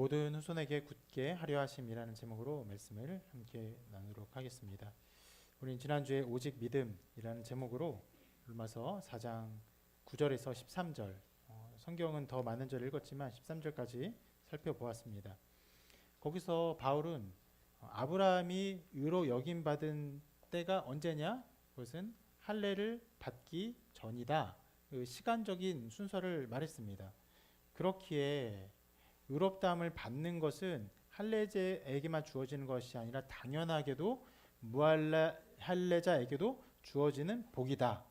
모든 후손에게 굳게 하려 하심이라는 제목으로 말씀을 함께 나누도록 하겠습니다. 우리는 지난주에 오직 믿음이라는 제목으로 로마서 4장 9절에서 13절, 성경은 더 많은 절을 읽었지만 13절까지 살펴보았습니다. 거기서 바울은 아브라함이 의로 여김받은 때가 언제냐? 그것은 할례를 받기 전이다. 그 시간적인 순서를 말했습니다. 그렇기에 의롭다함을 받는 것은 할례자에게만 주어지는 것이 아니라 당연하게도 무할례자에게도 주어지는 복이다.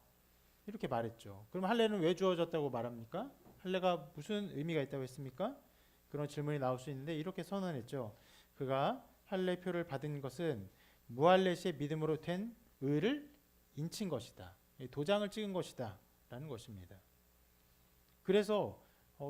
이렇게 말했죠. 그럼 할례는 왜 주어졌다고 말합니까? 할례가 무슨 의미가 있다고 했습니까? 그런 질문이 나올 수 있는데 이렇게 선언했죠. 그가 할례표를 받은 것은 무할례 시의 믿음으로 된 의를 인친 것이다. 도장을 찍은 것이다. 라는 것입니다. 그래서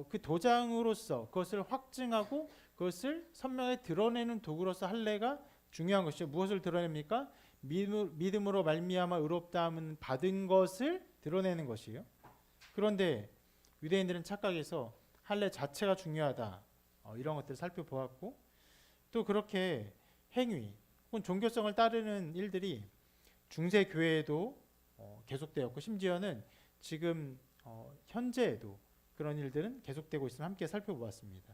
그 도장으로서 그것을 확증하고 그것을 선명하게 드러내는 도구로서 할례가 중요한 것이죠. 무엇을 드러냅니까? 믿음으로 말미암아 의롭다함은 받은 것을 드러내는 것이에요. 그런데 유대인들은 착각해서 할례 자체가 중요하다. 이런 것들을 살펴보았고 또 그렇게 행위 혹은 종교성을 따르는 일들이 중세 교회에도 계속되었고 심지어는 지금 현재에도 그런 일들은 계속되고 있음을 함께 살펴보았습니다.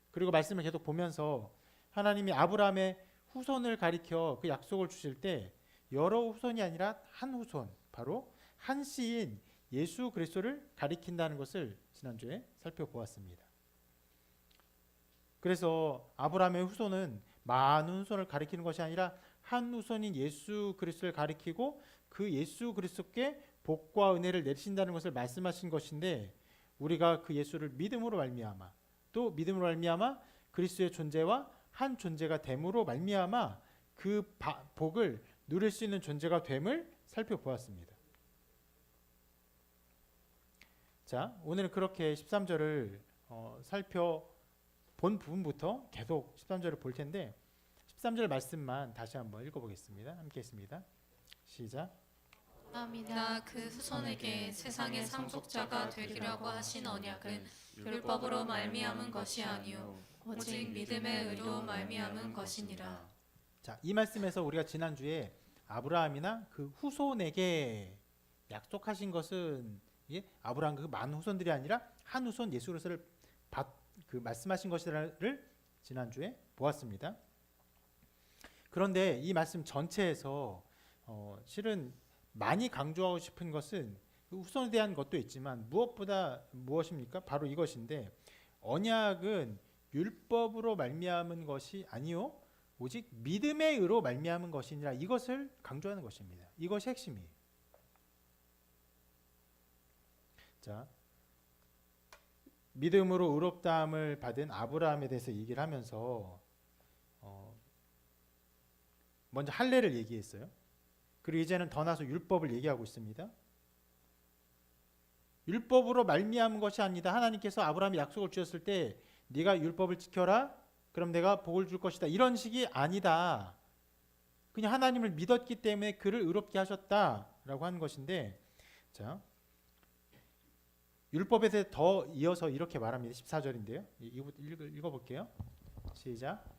그리고 말씀을 계속 보면서 하나님이 아브라함의 후손을 가리켜 그 약속을 주실 때 여러 후손이 아니라 한 후손, 바로 한 씨인 예수 그리스도를 가리킨다는 것을 지난주에 살펴보았습니다. 그래서 아브라함의 후손은 많은 후손을 가리키는 것이 아니라 한 후손인 예수 그리스도를 가리키고 그 예수 그리스도께 복과 은혜를 내리신다는 것을 말씀하신 것인데 우리가 그 예수를 믿음으로 말미암아 또 믿음으로 말미암아 그리스도의 존재와 한 존재가 됨으로 말미암아 그 복을 누릴 수 있는 존재가 됨을 살펴보았습니다. 자, 오늘은 그렇게 13절을 살펴본 부분부터 계속 13절을 볼 텐데 13절 말씀만 다시 한번 읽어보겠습니다. 함께 했습니다. 시작. 나 그 후손에게 세상의 상속자가 되리라고 하신 언약은 율법으로 말미암은 것이 아니요 오직 믿음의 의로 말미암은 것이니라. 자, 이 말씀에서 우리가 지난주에 아브라함이나 그 후손에게 약속하신 것은 아브라함 그 많은 후손들이 아니라 한 후손 예수 그리스도를 그 말씀하신 것이라를 지난주에 보았습니다. 그런데 이 말씀 전체에서 실은 많이 강조하고 싶은 것은 후손에 대한 것도 있지만 무엇보다 무엇입니까? 바로 이것인데 언약은 율법으로 말미암은 것이 아니요 오직 믿음의 의로 말미암은 것이니라 이것을 강조하는 것입니다. 이것이 핵심이에요. 자, 믿음으로 의롭다함을 받은 아브라함에 대해서 얘기를 하면서 먼저 할례를 얘기했어요. 그리고 이제는 더 나서 율법을 얘기하고 있습니다. 율법으로 말미암은 것이 아니다. 하나님께서 아브라함에 약속을 주셨을 때 네가 율법을 지켜라. 그럼 내가 복을 줄 것이다. 이런 식이 아니다. 그냥 하나님을 믿었기 때문에 그를 의롭게 하셨다라고 하는 것인데 자, 율법에 대해 더 이어서 이렇게 말합니다. 14절인데요. 읽어볼게요. 시작.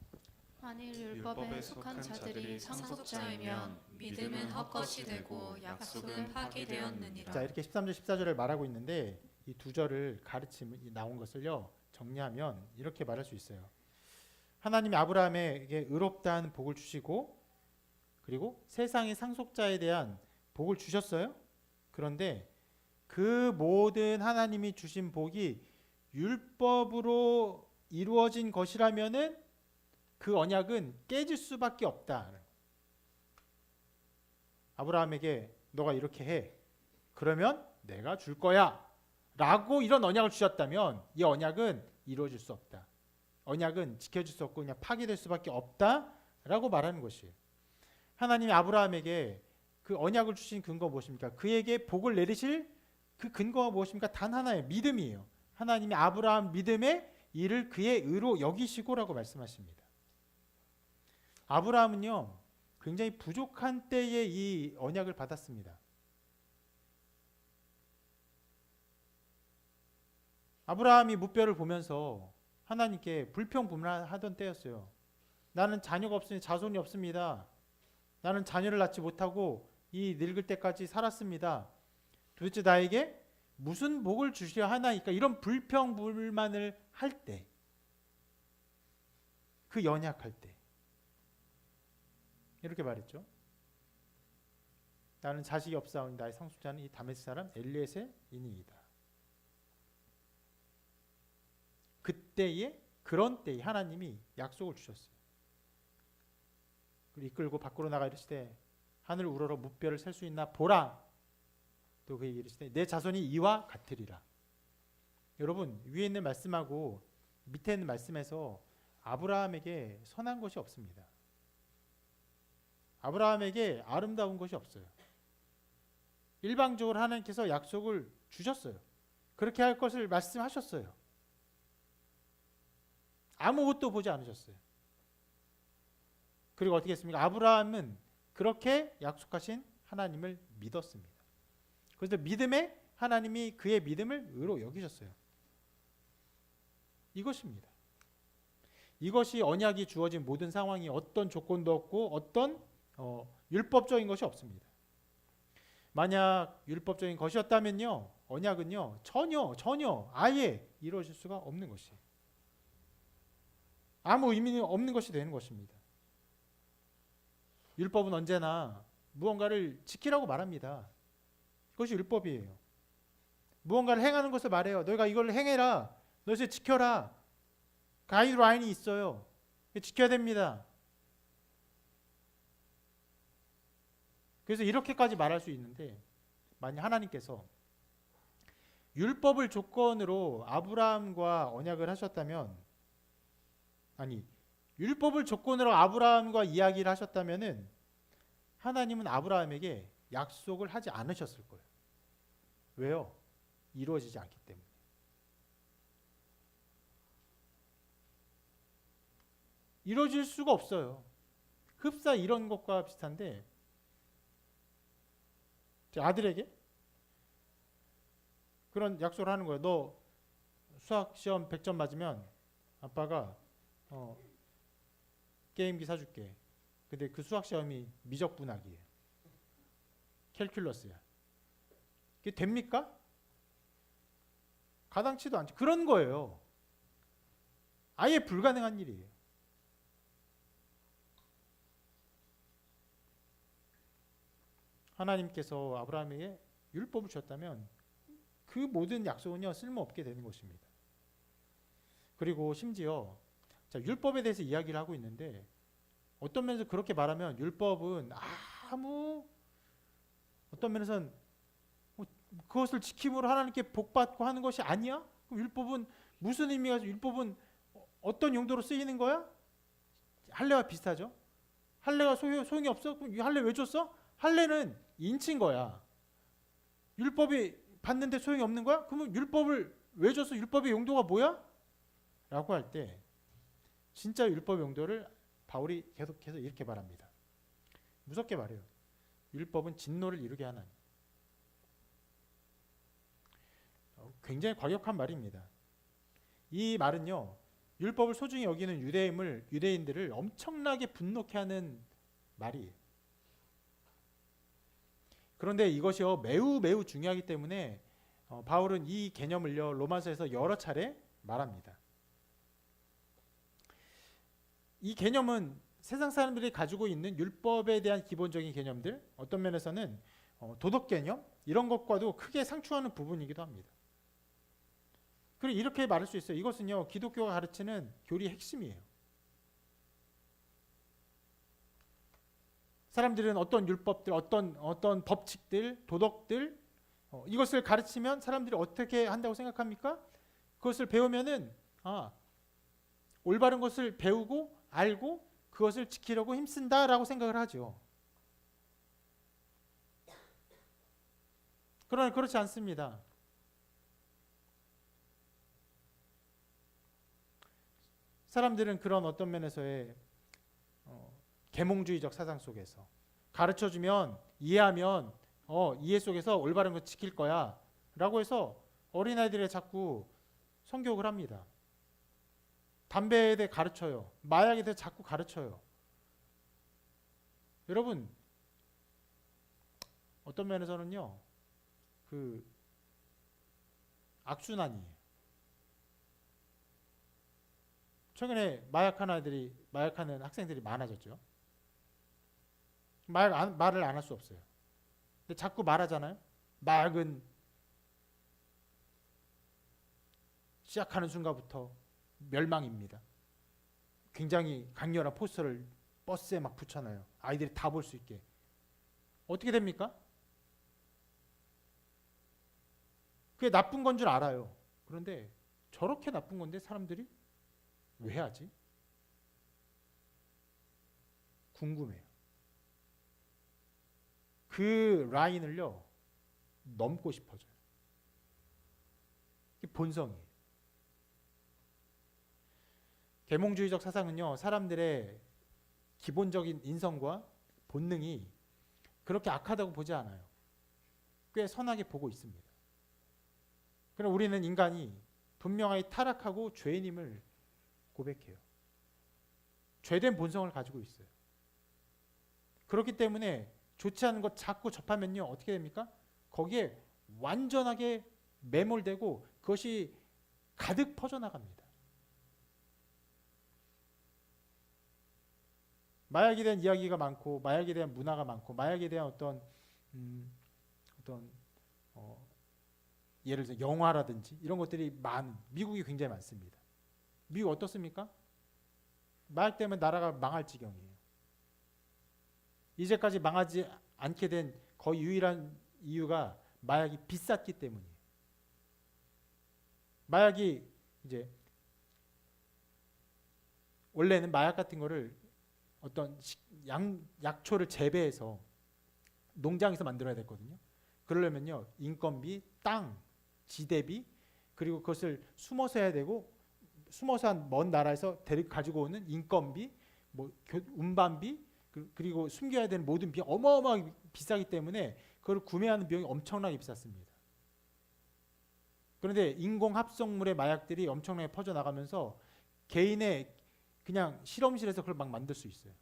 만일 율법에 속한 자들이 상속자이면 믿음은 헛것이 되고 약속은 파기되었느니라. 자, 이렇게 13절 14절을 말하고 있는데 이 두 절을 가르침이 나온 것을요 정리하면 이렇게 말할 수 있어요. 하나님이 아브라함에게 의롭다는 복을 주시고 그리고 세상의 상속자에 대한 복을 주셨어요. 그런데 그 모든 하나님이 주신 복이 율법으로 이루어진 것이라면은 그 언약은 깨질 수밖에 없다. 아브라함에게 너가 이렇게 해. 그러면 내가 줄 거야. 라고 이런 언약을 주셨다면 이 언약은 이루어질 수 없다. 언약은 지켜질 수 없고 그냥 파기될 수밖에 없다. 라고 말하는 것이에요. 하나님이 아브라함에게 그 언약을 주신 근거가 무엇입니까? 그에게 복을 내리실 그 근거가 무엇입니까? 단 하나의 믿음이에요. 하나님이 아브라함 믿음의 일을 그의 의로 여기시고라고 말씀하십니다. 아브라함은요 굉장히 부족한 때에 이 언약을 받았습니다. 아브라함이 무뼈를 보면서 하나님께 불평불만하던 때였어요. 나는 자녀가 없으니 자손이 없습니다. 나는 자녀를 낳지 못하고 이 늙을 때까지 살았습니다. 도대체 나에게 무슨 복을 주시려 하나이까? 이런 불평불만을 할 때, 그 연약할 때 이렇게 말했죠. 나는 자식이 없사오니 나의 상속자는 이 다메섹 사람 엘리에셀이니이다. 그런 때에 하나님이 약속을 주셨어요. 이끌고 밖으로 나가 이르시되 하늘 우러러 무뼈를 셀 수 있나 보라. 또 그에게 이르시되 내 자손이 이와 같으리라. 여러분, 위에 있는 말씀하고 밑에 있는 말씀에서 아브라함에게 선한 것이 없습니다. 아브라함에게 아름다운 것이 없어요. 일방적으로 하나님께서 약속을 주셨어요. 그렇게 할 것을 말씀하셨어요. 아무것도 보지 않으셨어요. 그리고 어떻게 했습니까? 아브라함은 그렇게 약속하신 하나님을 믿었습니다. 그래서 믿음에 하나님이 그의 믿음을 의로 여기셨어요. 이것입니다. 이것이 언약이 주어진 모든 상황이 어떤 조건도 없고 어떤 율법적인 것이 없습니다. 만약 율법적인 것이었다면요, 언약은요 전혀 아예 이루어질 수가 없는 것이에요. 아무 의미는 없는 것이 되는 것입니다. 율법은 언제나 무언가를 지키라고 말합니다. 그것이 율법이에요. 무언가를 행하는 것을 말해요. 너희가 이걸 행해라. 너희들 지켜라. 가이드라인이 있어요. 지켜야 됩니다. 그래서 이렇게까지 말할 수 있는데, 만약 하나님께서 율법을 조건으로 아브라함과 언약을 하셨다면, 율법을 조건으로 아브라함과 이야기를 하셨다면은 하나님은 아브라함에게 약속을 하지 않으셨을 거예요. 왜요? 이루어지지 않기 때문에. 이루어질 수가 없어요. 흡사 이런 것과 비슷한데, 제 아들에게 그런 약속을 하는 거예요. 너 수학 시험 100점 맞으면 아빠가 게임기 사줄게. 근데 그 수학 시험이 미적분학이에요. 캘큘러스야. 그게 됩니까? 가당치도 않죠. 그런 거예요. 아예 불가능한 일이에요. 하나님께서 아브라함에게 율법을 주셨다면 그 모든 약속은요 쓸모없게 되는 것입니다. 그리고 심지어 율법에 대해서 이야기를 하고 있는데, 어떤 면에서 그렇게 말하면 율법은 어떤 면에서는 그것을 지킴으로 하나님께 복받고 하는 것이 아니야? 그럼 율법은 무슨 의미가, 율법은 어떤 용도로 쓰이는 거야? 할례와 비슷하죠. 할례가 소용이 없어? 그럼 이 할례 왜 줬어? 할례는 인친 거야. 율법이 받는데 소용이 없는 거야? 그러면 율법을 왜 줬어? 율법의 용도가 뭐야? 라고 할 때 진짜 율법 용도를 바울이 계속해서 이렇게 말합니다. 무섭게 말해요. 율법은 진노를 이루게 하는. 굉장히 과격한 말입니다. 이 말은요, 율법을 소중히 여기는 유대인들을 엄청나게 분노케 하는 말이에요. 그런데 이것이요 매우 중요하기 때문에 바울은 이 개념을요 로마서에서 여러 차례 말합니다. 이 개념은 세상 사람들이 가지고 있는 율법에 대한 기본적인 개념들, 어떤 면에서는 도덕 개념 이런 것과도 크게 상충하는 부분이기도 합니다. 그리고 이렇게 말할 수 있어요. 이것은요 기독교가 가르치는 교리의 핵심이에요. 사람들은 어떤 율법들, 어떤 법칙들, 도덕들 이것을 가르치면 사람들이 어떻게 한다고 생각합니까? 그것을 배우면은 올바른 것을 배우고 알고 그것을 지키려고 힘쓴다라고 생각을 하죠. 그러나 그렇지 않습니다. 사람들은 그런 어떤 면에서의 계몽주의적 사상 속에서 가르쳐주면 이해하면 이해 속에서 올바른 거 지킬 거야 라고 해서 어린아이들에 자꾸 성교육을 합니다. 담배에 대해 가르쳐요. 마약에 대해 자꾸 가르쳐요. 여러분 어떤 면에서는요, 그 악순환이에요. 최근에 마약하는 학생들이 많아졌죠. 말을 안 할 수 없어요. 근데 자꾸 말하잖아요. 마약은 시작하는 순간부터 멸망입니다. 굉장히 강렬한 포스터를 버스에 막 붙여놔요. 아이들이 다 볼 수 있게. 어떻게 됩니까? 그게 나쁜 건 줄 알아요. 그런데 저렇게 나쁜 건데 사람들이 왜 하지? 궁금해요. 그 라인을요 넘고 싶어져요. 이게 본성이에요. 계몽주의적 사상은요, 사람들의 기본적인 인성과 본능이 그렇게 악하다고 보지 않아요. 꽤 선하게 보고 있습니다. 그럼 우리는 인간이 분명히 타락하고 죄인임을 고백해요. 죄된 본성을 가지고 있어요. 그렇기 때문에 좋지 않은 것 자꾸 접하면요 어떻게 됩니까? 거기에 완전하게 매몰되고 그것이 가득 퍼져나갑니다. 마약에 대한 이야기가 많고, 마약에 대한 문화가 많고, 마약에 대한 어떤 예를 들어 영화라든지 이런 것들이 미국이 굉장히 많습니다. 미국 어떻습니까? 마약 때문에 나라가 망할 지경이에요. 이제까지 망하지 않게 된 거의 유일한 이유가 마약이 비쌌기 때문이에요. 마약이 이제 원래는 마약 같은 거를 어떤 약초를 재배해서 농장에서 만들어야 됐거든요. 그러려면요 인건비, 땅, 지대비, 그리고 그것을 숨어서 해야 되고, 숨어서 한 먼 나라에서 가지고 오는 인건비, 뭐 운반비, 그리고 숨겨야 되는 모든 비용 어마어마하게 비싸기 때문에 그걸 구매하는 비용이 엄청나게 비쌌습니다. 그런데 인공 합성물의 마약들이 엄청나게 퍼져나가면서 개인의 그냥 실험실에서 그걸 막 만들 수 있어요.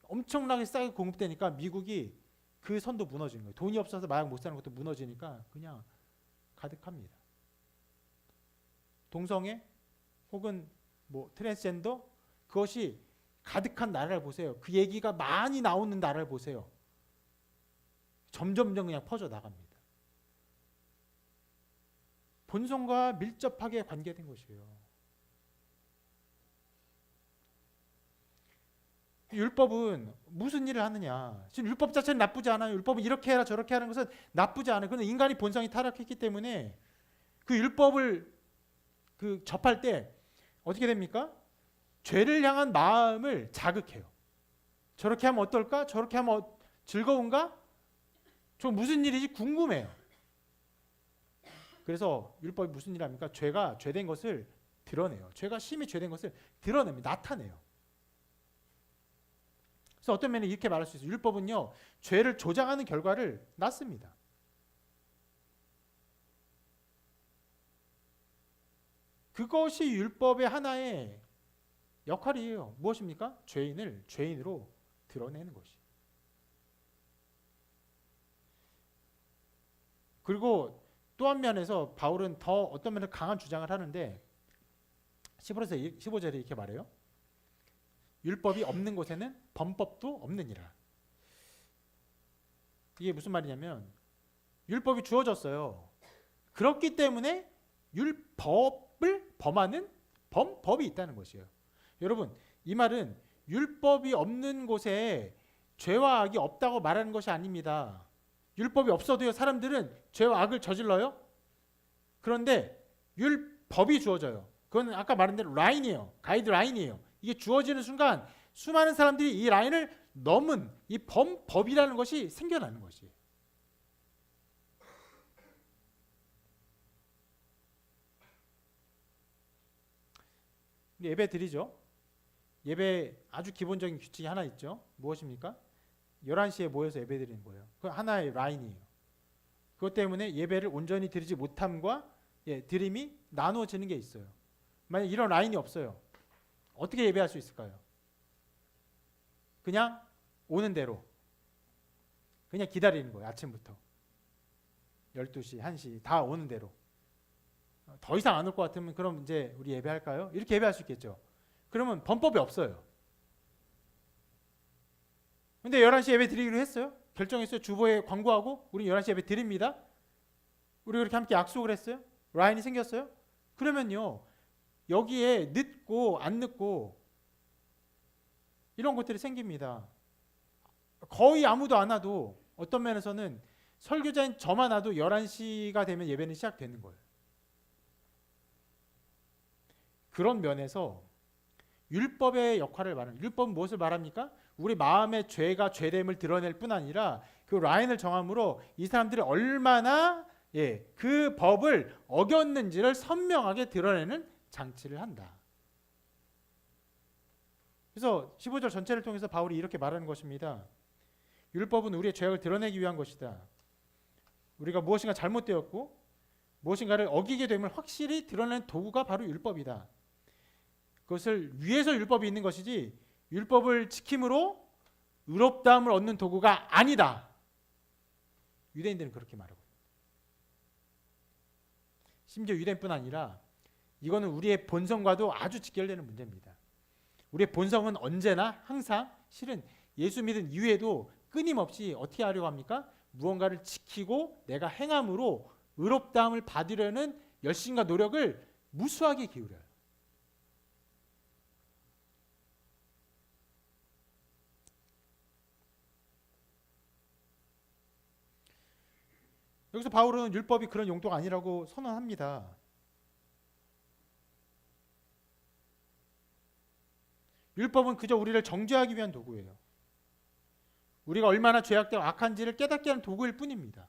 엄청나게 싸게 공급되니까 미국이 그 선도 무너지는 거예요. 돈이 없어서 마약 못 사는 것도 무너지니까 그냥 가득합니다. 동성애 혹은 뭐 트랜스젠더, 그것이 가득한 나라를 보세요. 그 얘기가 많이 나오는 나라를 보세요. 점점점 그냥 퍼져나갑니다. 본성과 밀접하게 관계된 것이에요. 율법은 무슨 일을 하느냐? 지금 율법 자체는 나쁘지 않아요. 율법은 이렇게 해라 저렇게 하는 것은 나쁘지 않아요. 그런데 인간이 본성이 타락했기 때문에 그 율법을 접할 때 어떻게 됩니까? 죄를 향한 마음을 자극해요. 저렇게 하면 어떨까? 저렇게 하면 즐거운가? 저 무슨 일이지 궁금해요. 그래서 율법이 무슨 일을 합니까? 죄가 죄된 것을 드러내요. 죄가 심히 죄된 것을 드러냅니다. 나타내요. 그래서 어떤 면에 이렇게 말할 수 있어요. 율법은요 죄를 조장하는 결과를 낳습니다. 그것이 율법의 하나의 역할이에요. 무엇입니까? 죄인을 죄인으로 드러내는 것이. 그리고 또 한 면에서 바울은 더 어떤 면에서 강한 주장을 하는데 15절에 이렇게 말해요. 율법이 없는 곳에는 범법도 없느니라. 이게 무슨 말이냐면 율법이 주어졌어요. 그렇기 때문에 율법을 범하는 법이 있다는 것이에요. 여러분, 이 말은 율법이 없는 곳에 죄와 악이 없다고 말하는 것이 아닙니다. 율법이 없어도요 사람들은 죄와 악을 저질러요. 그런데 율법이 주어져요. 그건 아까 말한 대로 라인이에요. 가이드라인이에요. 이게 주어지는 순간 수많은 사람들이 이 라인을 넘은 이 법이라는 것이 생겨나는 것이에요. 예배 드리죠. 예배 아주 기본적인 규칙이 하나 있죠. 무엇입니까? 11시에 모여서 예배 드리는 거예요. 그 하나의 라인이에요. 그것 때문에 예배를 온전히 드리지 못함과 드림이 나누어지는 게 있어요. 만약 이런 라인이 없어요. 어떻게 예배할 수 있을까요? 그냥 오는 대로 그냥 기다리는 거예요. 아침부터 12시, 1시 다 오는 대로. 더 이상 안 올 것 같으면 그럼 이제 우리 예배할까요? 이렇게 예배할 수 있겠죠. 그러면 범법이 없어요. 근데 11시 예배 드리기로 했어요. 결정했어요. 주보에 광고하고 우리 11시 예배 드립니다. 우리 그렇게 함께 약속을 했어요. 라인이 생겼어요. 그러면요. 여기에 늦고 안 늦고 이런 것들이 생깁니다. 거의 아무도 안 와도 어떤 면에서는 설교자인 저만 와도 11시가 되면 예배는 시작되는 거예요. 그런 면에서 율법의 역할을 말합니다. 율법은 무엇을 말합니까? 우리 마음의 죄가 죄됨을 드러낼 뿐 아니라 그 라인을 정함으로 이 사람들이 얼마나 그 법을 어겼는지를 선명하게 드러내는 장치를 한다. 그래서 15절 전체를 통해서 바울이 이렇게 말하는 것입니다. 율법은 우리의 죄악을 드러내기 위한 것이다. 우리가 무엇인가 잘못되었고 무엇인가를 어기게 됨을 확실히 드러내는 도구가 바로 율법이다. 그것을 위해서 율법이 있는 것이지 율법을 지킴으로 의롭다함을 얻는 도구가 아니다. 유대인들은 그렇게 말하고 심지어 유대인뿐 아니라 이거는 우리의 본성과도 아주 직결되는 문제입니다. 우리의 본성은 언제나 항상 실은 예수 믿은 이후에도 끊임없이 어떻게 하려고 합니까? 무언가를 지키고 내가 행함으로 의롭다함을 받으려는 열심과 노력을 무수하게 기울여요. 여기서 바울은 율법이 그런 용도가 아니라고 선언합니다. 율법은 그저 우리를 정죄하기 위한 도구예요. 우리가 얼마나 죄악되고 악한지를 깨닫게 하는 도구일 뿐입니다.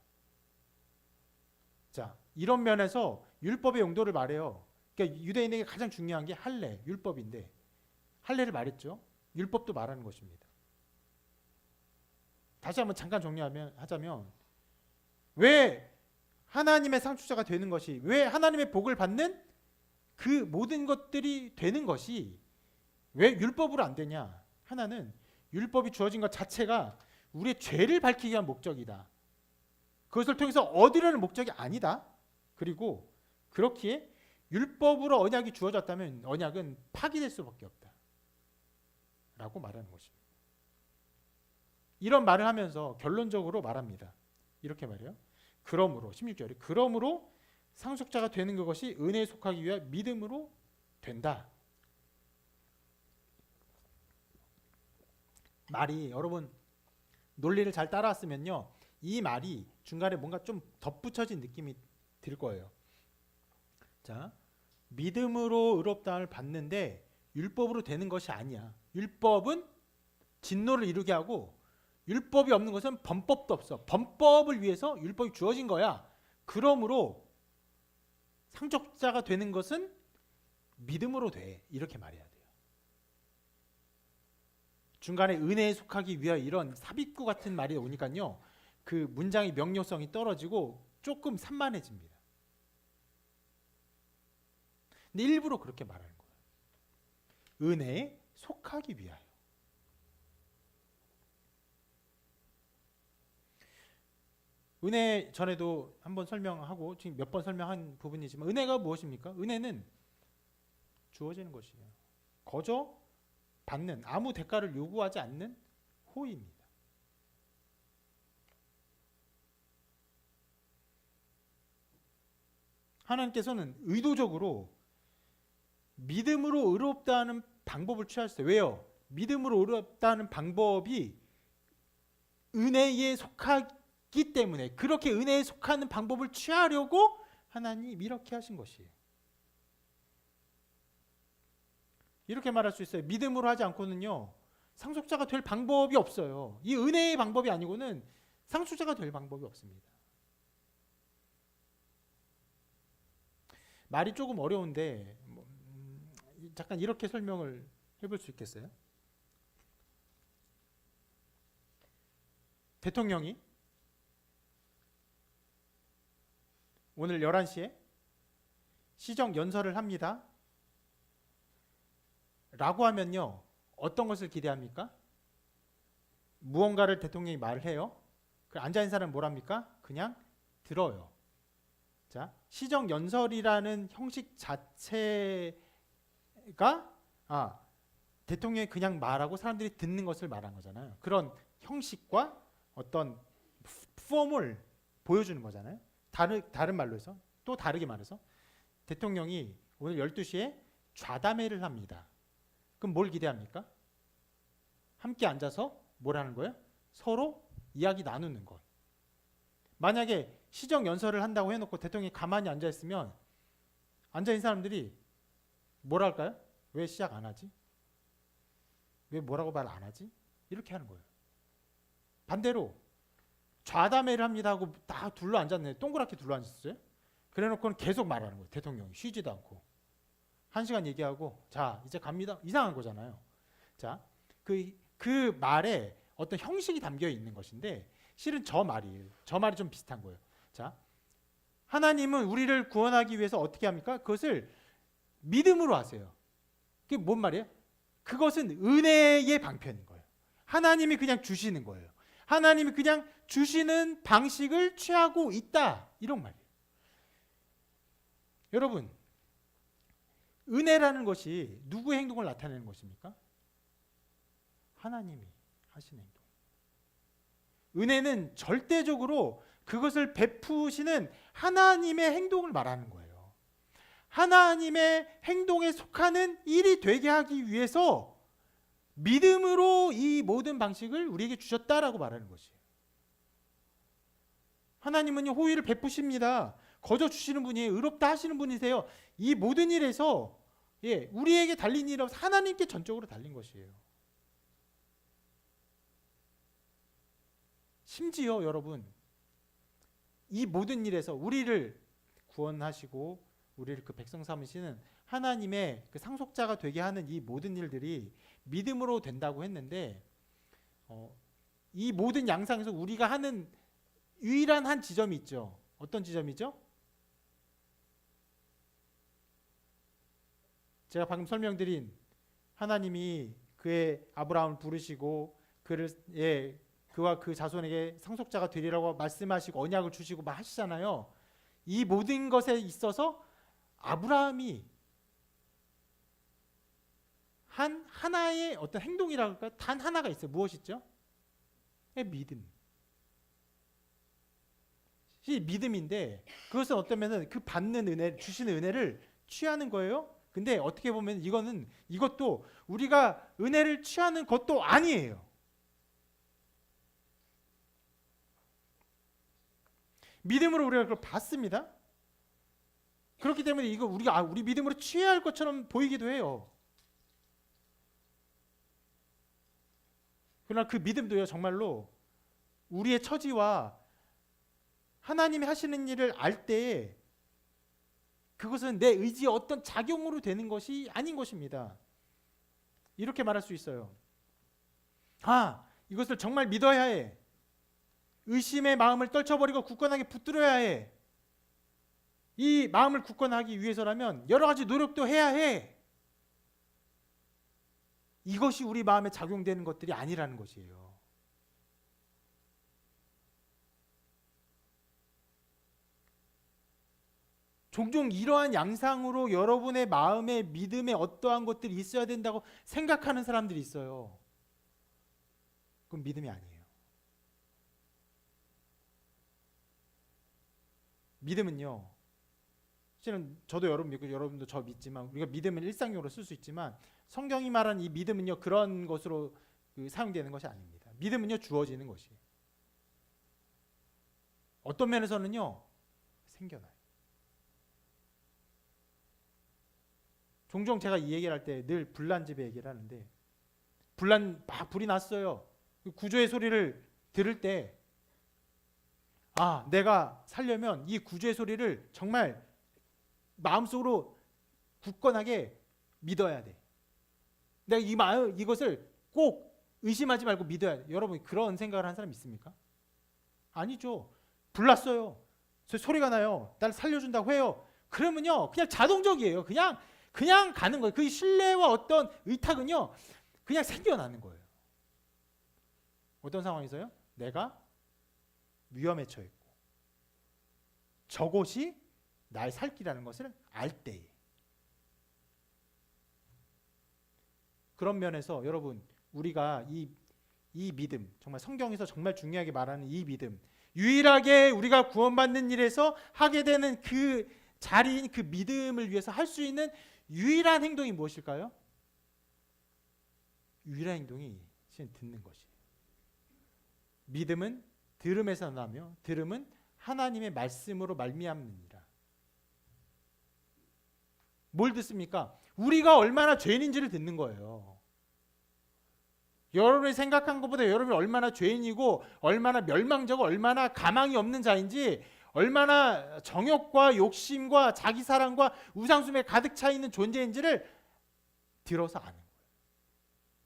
자, 이런 면에서 율법의 용도를 말해요. 그러니까 유대인에게 가장 중요한 게 할례, 율법인데 할례를 말했죠. 율법도 말하는 것입니다. 다시 한번 잠깐 정리하자면 왜 하나님의 상속자가 되는 것이, 왜 하나님의 복을 받는 그 모든 것들이 되는 것이 왜 율법으로 안 되냐? 하나는 율법이 주어진 것 자체가 우리의 죄를 밝히기 위한 목적이다. 그것을 통해서 얻으려는 목적이 아니다. 그리고 그렇기에 율법으로 언약이 주어졌다면 언약은 파기될 수밖에 없다. 라고 말하는 것입니다. 이런 말을 하면서 결론적으로 말합니다. 이렇게 말해요. 그러므로 16절에 그러므로 상속자가 되는 그것이 은혜에 속하기 위한 믿음으로 된다. 말이 여러분 논리를 잘 따라왔으면요. 이 말이 중간에 뭔가 좀 덧붙여진 느낌이 들 거예요. 자, 믿음으로 의롭다함을 받는데 율법으로 되는 것이 아니야. 율법은 진노를 이루게 하고 율법이 없는 것은 범법도 없어. 범법을 위해서 율법이 주어진 거야. 그러므로 상속자가 되는 것은 믿음으로 돼. 이렇게 말해야 돼요. 중간에 은혜에 속하기 위하여 이런 삽입구 같은 말이 오니까요. 그 문장의 명료성이 떨어지고 조금 산만해집니다. 근데 일부러 그렇게 말하는 거예요. 은혜에 속하기 위하여. 은혜 전에도 한번 설명하고 지금 몇 번 설명한 부분이지만 은혜가 무엇입니까? 은혜는 주어지는 것이에요. 거저 받는, 아무 대가를 요구하지 않는 호의입니다. 하나님께서는 의도적으로 믿음으로 의롭다는 방법을 취하셨어요. 왜요? 믿음으로 의롭다는 방법이 은혜에 속하기 때문에 그렇게 은혜에 속하는 방법을 취하려고 하나님이 이렇게 하신 것이에요. 이렇게 말할 수 있어요. 믿음으로 하지 않고는요. 상속자가 될 방법이 없어요. 이 은혜의 방법이 아니고는 상속자가 될 방법이 없습니다. 말이 조금 어려운데 잠깐 이렇게 설명을 해볼 수 있겠어요? 대통령이 오늘 11시에 시정 연설을 합니다. 라고 하면요, 어떤 것을 기대합니까? 무언가를 대통령이 말을 해요. 그 앉아있는 사람은 뭐랍니까? 그냥 들어요. 자, 시정연설이라는 형식 자체가 대통령이 그냥 말하고 사람들이 듣는 것을 말한 거잖아요. 그런 형식과 어떤 폼을 보여주는 거잖아요. 다른 말로 해서, 또 다르게 말해서 대통령이 오늘 12시에 좌담회를 합니다. 그럼 뭘 기대합니까? 함께 앉아서 뭘 하는 거예요? 서로 이야기 나누는 것. 만약에 시정연설을 한다고 해놓고 대통령이 가만히 앉아있으면 앉아있는 사람들이 뭐라 할까요? 왜 시작 안 하지? 왜 뭐라고 말 안 하지? 이렇게 하는 거예요. 반대로 좌담회를 합니다 하고 다 둘러 앉았네. 동그랗게 둘러 앉았어요. 그래놓고는 계속 말하는 거예요. 대통령이 쉬지도 않고 1시간 얘기하고 자 이제 갑니다. 이상한 거잖아요. 자, 그 말에 어떤 형식이 담겨 있는 것인데 실은 저 말이에요. 저 말이 좀 비슷한 거예요. 자, 하나님은 우리를 구원하기 위해서 어떻게 합니까? 그것을 믿음으로 하세요. 그게 뭔 말이에요? 그것은 은혜의 방편인 거예요. 하나님이 그냥 주시는 거예요. 하나님이 그냥 주시는 방식을 취하고 있다. 이런 말이에요. 여러분, 은혜라는 것이 누구의 행동을 나타내는 것입니까? 하나님이 하시는 행동. 은혜는 절대적으로 그것을 베푸시는 하나님의 행동을 말하는 거예요. 하나님의 행동에 속하는 일이 되게 하기 위해서 믿음으로 이 모든 방식을 우리에게 주셨다라고 말하는 것이에요. 하나님은요, 호의를 베푸십니다. 거저 주시는 분이에요. 의롭다 하시는 분이세요. 이 모든 일에서 우리에게 달린 일은 하나님께 전적으로 달린 것이에요. 심지어 여러분, 이 모든 일에서 우리를 구원하시고 우리를 그 백성 삼으시는 하나님의 그 상속자가 되게 하는 이 모든 일들이 믿음으로 된다고 했는데 이 모든 양상에서 우리가 하는 유일한 한 지점이 있죠. 어떤 지점이죠? 제가 방금 설명드린 하나님이 그의 아브라함을 부르시고 그와 그 자손에게 상속자가 되리라고 말씀하시고 언약을 주시고 막 하시잖아요. 이 모든 것에 있어서 아브라함이 한 하나의 어떤 행동이라고 할까요? 단 하나가 있어요. 무엇이죠? 믿음. 이 믿음인데 그것은 어떠면은 그 받는 은혜, 주시는 은혜를 취하는 거예요. 근데 어떻게 보면 이것도 우리가 은혜를 취하는 것도 아니에요. 믿음으로 우리가 그걸 받습니다. 그렇기 때문에 이거 우리 믿음으로 취해야 할 것처럼 보이기도 해요. 그러나 그 믿음도요, 정말로 우리의 처지와 하나님이 하시는 일을 알 때에 그것은 내 의지의 어떤 작용으로 되는 것이 아닌 것입니다. 이렇게 말할 수 있어요. 이것을 정말 믿어야 해. 의심의 마음을 떨쳐버리고 굳건하게 붙들어야 해. 이 마음을 굳건하기 위해서라면 여러 가지 노력도 해야 해. 이것이 우리 마음에 작용되는 것들이 아니라는 것이에요. 종종 이러한 양상으로 여러분의 마음에 믿음에 어떠한 것들이 있어야 된다고 생각하는 사람들이 있어요. 그건 믿음이 아니에요. 믿음은요, 실은 저도 여러분 믿고 여러분도 저 믿지만 우리가 믿음을 일상용으로 쓸 수 있지만 성경이 말하는 이 믿음은요, 그런 것으로 사용되는 것이 아닙니다. 믿음은요, 주어지는 것이에요. 어떤 면에서는요, 생겨나요. 종종 제가 이 얘기를 할 때 늘 불난집의 얘기를 하는데 불이 났어요. 구조의 소리를 들을 때 내가 살려면 이 구조의 소리를 정말 마음속으로 굳건하게 믿어야 돼. 내가 이것을 꼭 의심하지 말고 믿어야 돼. 여러분 그런 생각을 하는 사람 있습니까? 아니죠. 불 났어요. 소리가 나요. 날 살려준다고 해요. 그러면요, 그냥 자동적이에요. 그냥 그냥 가는 거예요. 그 신뢰와 어떤 의탁은요, 그냥 생겨나는 거예요. 어떤 상황에서요? 내가 위험에 처했고 저곳이 나의 살 길이라는 것을 알 때에. 그런 면에서 여러분, 우리가 이 믿음, 정말 성경에서 정말 중요하게 말하는 이 믿음, 유일하게 우리가 구원받는 일에서 하게 되는 그 자리인 그 믿음을 위해서 할 수 있는 유일한 행동이 무엇일까요? 유일한 행동이 실은 듣는 것이에요. 믿음은 들음에서 나며 들음은 하나님의 말씀으로 말미암느니라. 뭘 듣습니까? 우리가 얼마나 죄인인지를 듣는 거예요. 여러분이 생각한 것보다 여러분이 얼마나 죄인이고 얼마나 멸망자고 얼마나 가망이 없는 자인지, 얼마나 정욕과 욕심과 자기사랑과 우상숭배에 가득 차 있는 존재인지를 들어서 아는 거예요.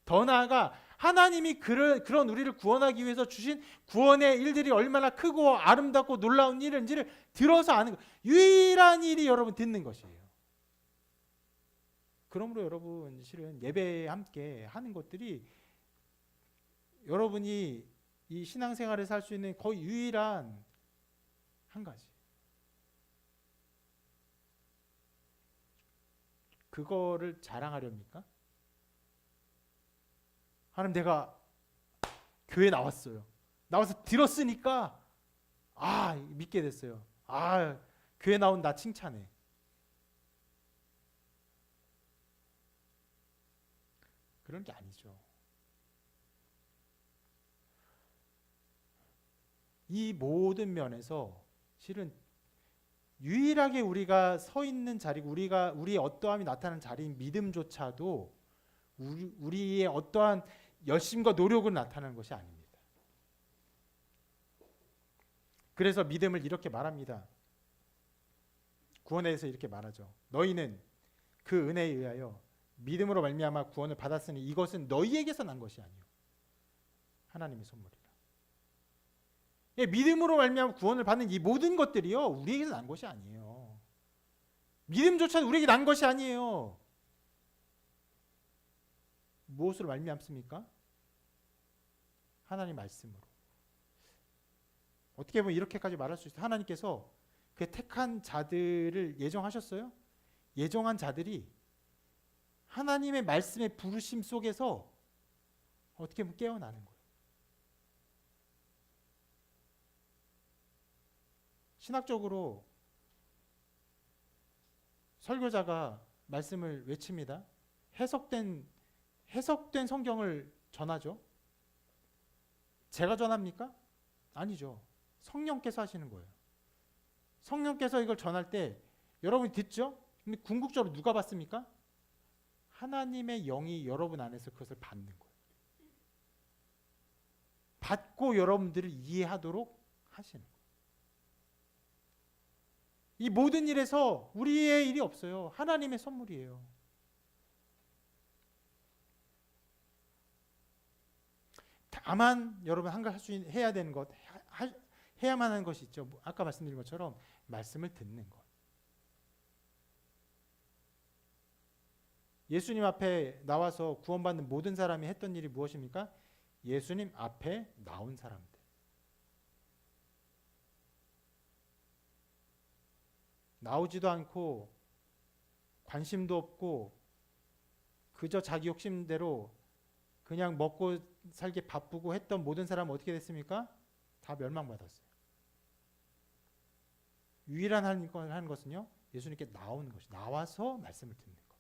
더 나아가 하나님이 그런 우리를 구원하기 위해서 주신 구원의 일들이 얼마나 크고 아름답고 놀라운 일인지를 들어서 아는 거예요. 유일한 일이 여러분 듣는 것이에요. 그러므로 여러분, 실은 예배에 함께 하는 것들이 여러분이 이 신앙생활을 살 수 있는 거의 유일한 한 가지. 그거를 자랑하렵니까? 하나님, 내가 교회 나왔어요. 나와서 들었으니까 믿게 됐어요. 교회 나온 나 칭찬해. 그런 게 아니죠. 이 모든 면에서 실은 유일하게 우리가 서 있는 자리고 우리의 어떠함이 나타나는 자리인 믿음조차도 우리의 어떠한 열심과 노력으로 나타나는 것이 아닙니다. 그래서 믿음을 이렇게 말합니다. 구원에 대해서 이렇게 말하죠. 너희는 그 은혜에 의하여 믿음으로 말미암아 구원을 받았으니 이것은 너희에게서 난 것이 아니요 하나님의 선물이라. 믿음으로 말미암아 구원을 받는 이 모든 것들이요, 우리에게서 난 것이 아니에요. 믿음조차도 우리에게 난 것이 아니에요. 무엇으로 말미암습니까? 하나님 말씀으로. 어떻게 보면 이렇게까지 말할 수 있어요. 하나님께서 그 택한 자들을 예정하셨어요. 예정한 자들이 하나님의 말씀의 부르심 속에서 어떻게 보면 깨어나는 거예요. 신학적으로 설교자가 말씀을 외칩니다. 해석된 성경을 전하죠. 제가 전합니까? 아니죠. 성령께서 하시는 거예요. 성령께서 이걸 전할 때 여러분이 듣죠? 근데 궁극적으로 누가 받습니까? 하나님의 영이 여러분 안에서 그것을 받는 거예요. 받고 여러분들을 이해하도록 하시는 거예요. 이 모든 일에서 우리의 일이 없어요. 하나님의 선물이에요. 다만 여러분 한 가지 해야 되는 것, 해야만 하는 것이 있죠. 아까 말씀드린 것처럼 말씀을 듣는 것. 예수님 앞에 나와서 구원받는 모든 사람이 했던 일이 무엇입니까? 예수님 앞에 나온 사람들. 나오지도 않고 관심도 없고 그저 자기 욕심대로 그냥 먹고 살기 바쁘고 했던 모든 사람은 어떻게 됐습니까? 다 멸망받았어요. 유일한 하는 것은요, 예수님께 나오는 것이, 나와서 말씀을 듣는 것.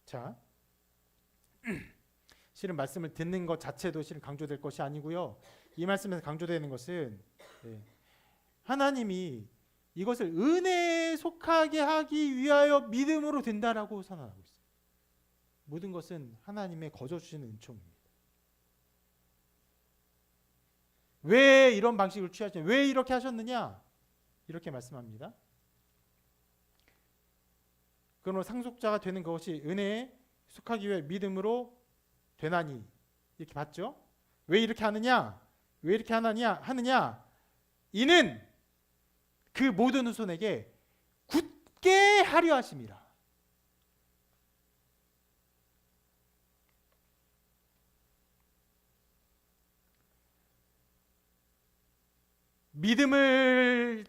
자, 실은 말씀을 듣는 것 자체도 실은 강조될 것이 아니고요. 이 말씀에서 강조되는 것은 하나님이 이것을 은혜에 속하게 하기 위하여 믿음으로 된다라고 선언하고 있어요. 모든 것은 하나님의 거저 주시는 은총입니다. 왜 이런 방식을 취하셨냐? 왜 이렇게 하셨느냐? 이렇게 말씀합니다. 그러므로 상속자가 되는 것이 은혜에 속하기 위해 믿음으로 되나니, 이렇게 봤죠? 왜 이렇게 하느냐? 왜 이렇게 하느냐? 이는 그 모든 후손에게 굳게 하려 하심이라. 믿음을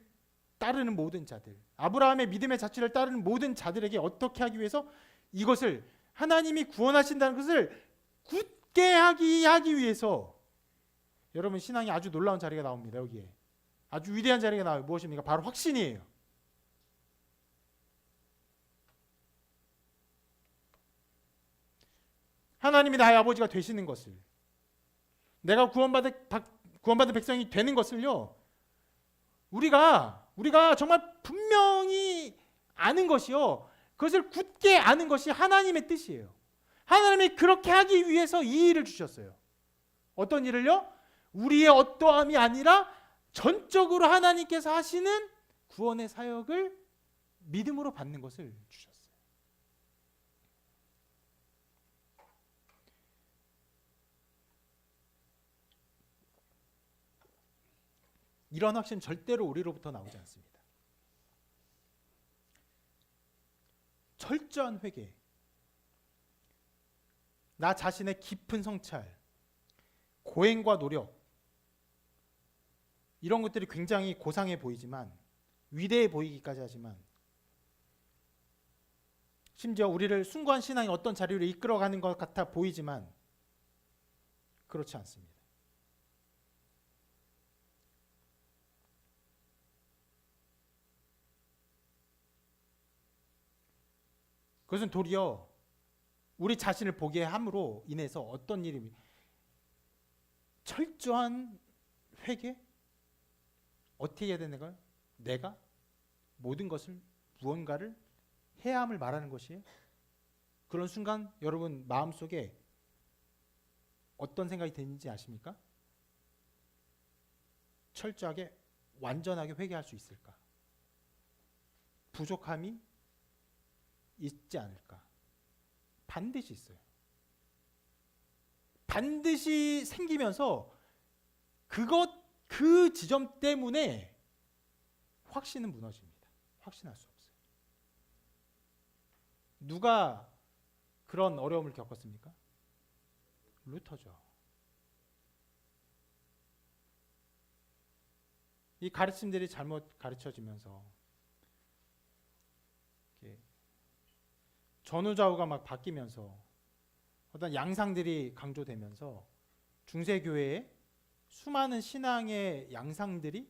따르는 모든 자들, 아브라함의 믿음의 자취를 따르는 모든 자들에게 어떻게 하기 위해서 이것을 하나님이 구원하신다는 것을 굳게 하기 위해서 여러분 신앙이 아주 놀라운 자리가 나옵니다. 여기에 아주 위대한 자리가 나와요. 무엇입니까? 바로 확신이에요. 하나님이 나의 아버지가 되시는 것을, 내가 구원받은 백성이 되는 것을요, 우리가 정말 분명히 아는 것이요, 그것을 굳게 아는 것이 하나님의 뜻이에요. 하나님이 그렇게 하기 위해서 이 일을 주셨어요. 어떤 일을요? 우리의 어떠함이 아니라 전적으로 하나님께서 하시는 구원의 사역을 믿음으로 받는 것을 주셨어요. 이런 확신 절대로 우리로부터 나오지 않습니다. 철저한 회개, 나 자신의 깊은 성찰, 고행과 노력, 이런 것들이 굉장히 고상해 보이지만, 위대해 보이기까지 하지만, 심지어 우리를 숭고한 신앙의 어떤 자리로 이끌어가는 것 같아 보이지만 그렇지 않습니다. 그것은 도리어 우리 자신을 보게 함으로 인해서 어떤 일이, 철저한 회개, 어떻게 해야 되는 걸, 내가 모든 것을 무언가를 해야 함을 말하는 것이에요. 그런 순간 여러분 마음속에 어떤 생각이 드는지 아십니까? 철저하게 완전하게 회개할 수 있을까? 부족함이 있지 않을까? 반드시 있어요. 반드시 생기면서 그 지점 때문에 확신은 무너집니다. 확신할 수 없어요. 누가 그런 어려움을 겪었습니까? 루터죠. 이 가르침들이 잘못 가르쳐지면서 전후좌우가 막 바뀌면서 어떤 양상들이 강조되면서 중세교회에 수많은 신앙의 양상들이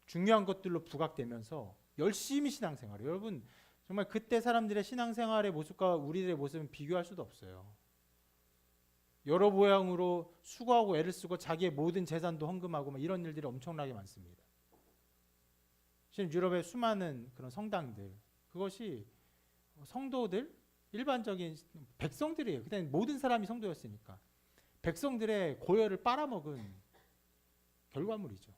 중요한 것들로 부각되면서 열심히 신앙생활을, 여러분 정말 그때 사람들의 신앙생활의 모습과 우리들의 모습은 비교할 수도 없어요. 여러 모양으로 수고하고 애를 쓰고 자기의 모든 재산도 헌금하고 막 이런 일들이 엄청나게 많습니다. 지금 유럽의 수많은 그런 성당들, 그것이 성도들, 일반적인 백성들이에요. 그때 모든 사람이 성도였으니까 백성들의 고열을 빨아먹은 결과물이죠.